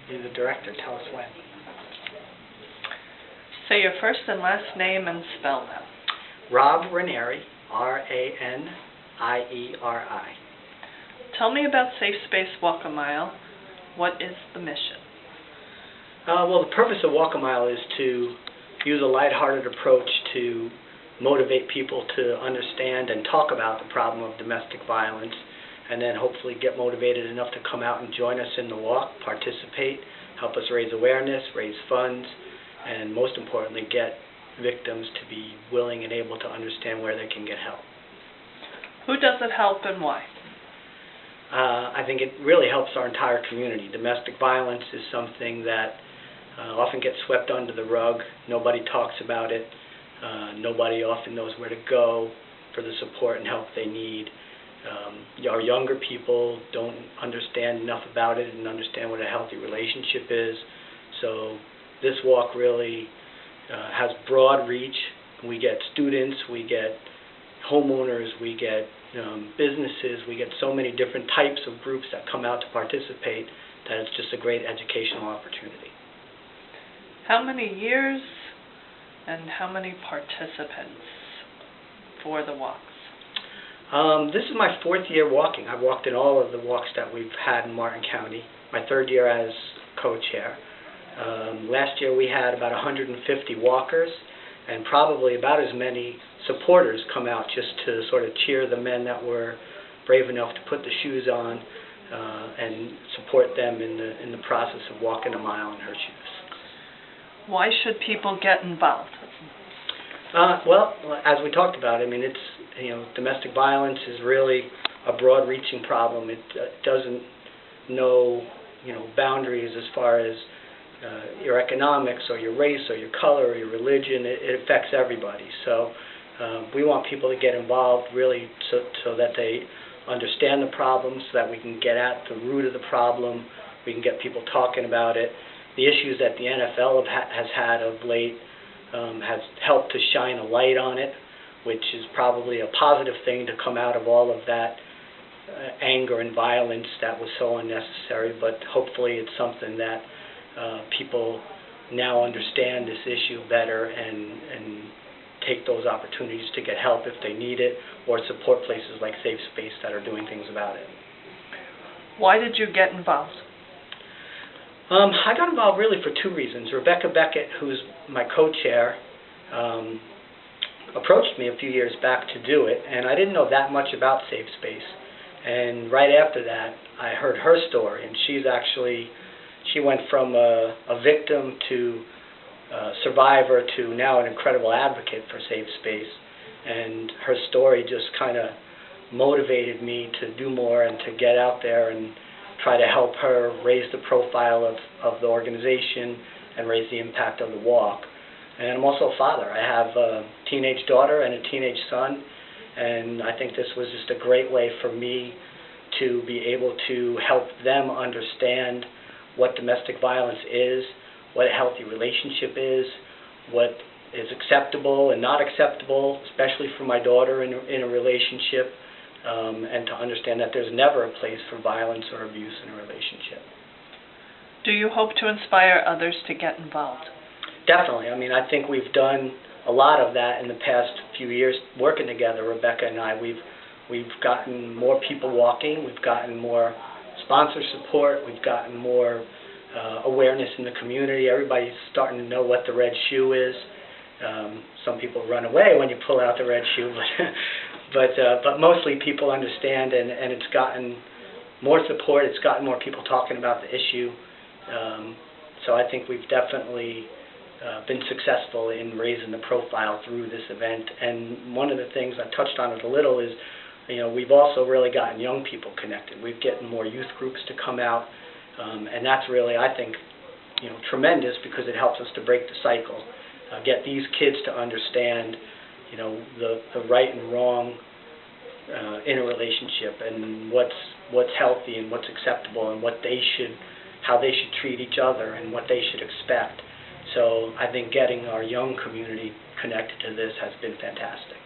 You're the director. Tell us when. Say your first and last name and spell them. Rob Ranieri, R-A-N-I-E-R-I. Tell me about SafeSpace Walk a Mile. What is the mission? Well, the purpose of Walk a Mile is to use a lighthearted approach to motivate people to understand and talk about the problem of domestic violence, and then hopefully get motivated enough to come out and join us in the walk, participate, help us raise awareness, raise funds, and most importantly, get victims to be willing and able to understand where they can get help. Who does it help and why? I think it really helps our entire community. Domestic violence is something that often gets swept under the rug. Nobody talks about it. Nobody often knows where to go for the support and help they need. Our younger people don't understand enough about it and understand what a healthy relationship is. So this walk really has broad reach. We get students, we get homeowners, we get businesses, we get so many different types of groups that come out to participate that it's just a great educational opportunity. How many years and how many participants for the walks? This is my 4th year walking. I've walked in all of the walks that we've had in Martin County. My 3rd year as co-chair. Last year we had about 150 walkers and probably about as many supporters come out just to sort of cheer the men that were brave enough to put the shoes on and support them in the process of walking a mile in her shoes. Why should people get involved? Well, as we talked about, I mean, domestic violence is really a broad-reaching problem. It doesn't know, boundaries as far as your economics or your race or your color or your religion. It affects everybody. So we want people to get involved really so that they understand the problem, so that we can get at the root of the problem. We can get people talking about it. The issues that the NFL has had of late has helped to shine a light on it, which is probably a positive thing to come out of all of that anger and violence that was so unnecessary. But hopefully it's something that people now understand this issue better and take those opportunities to get help if they need it, or support places like SafeSpace that are doing things about it. Why did you get involved? I got involved really for 2 reasons. Rebecca Beckett, who's my co-chair, approached me a few years back to do it, and I didn't know that much about SafeSpace. And right after that, I heard her story, and she went from a victim to a survivor to now an incredible advocate for SafeSpace. And her story just kind of motivated me to do more and to get out there and try to help her raise the profile of the organization and raise the impact of the walk. And I'm also a father. I have a teenage daughter and a teenage son, and I think this was just a great way for me to be able to help them understand what domestic violence is, what a healthy relationship is, what is acceptable and not acceptable, especially for my daughter in a relationship, and to understand that there's never a place for violence or abuse in a relationship. Do you hope to inspire others to get involved? Definitely. I mean, I think we've done a lot of that in the past few years working together, Rebecca and I. We've gotten more people walking, we've gotten more sponsor support, we've gotten more awareness in the community. Everybody's starting to know what the red shoe is. Some people run away when you pull out the red shoe, but mostly people understand, and it's gotten more support, it's gotten more people talking about the issue. So I think we've definitely been successful in raising the profile through this event. And one of the things I touched on it a little is, we've also really gotten young people connected. We've gotten more youth groups to come out, and that's really, I think, tremendous, because it helps us to break the cycle, get these kids to understand, the right and wrong in a relationship, and what's healthy and what's acceptable, and how they should treat each other and what they should expect. So I think getting our young community connected to this has been fantastic.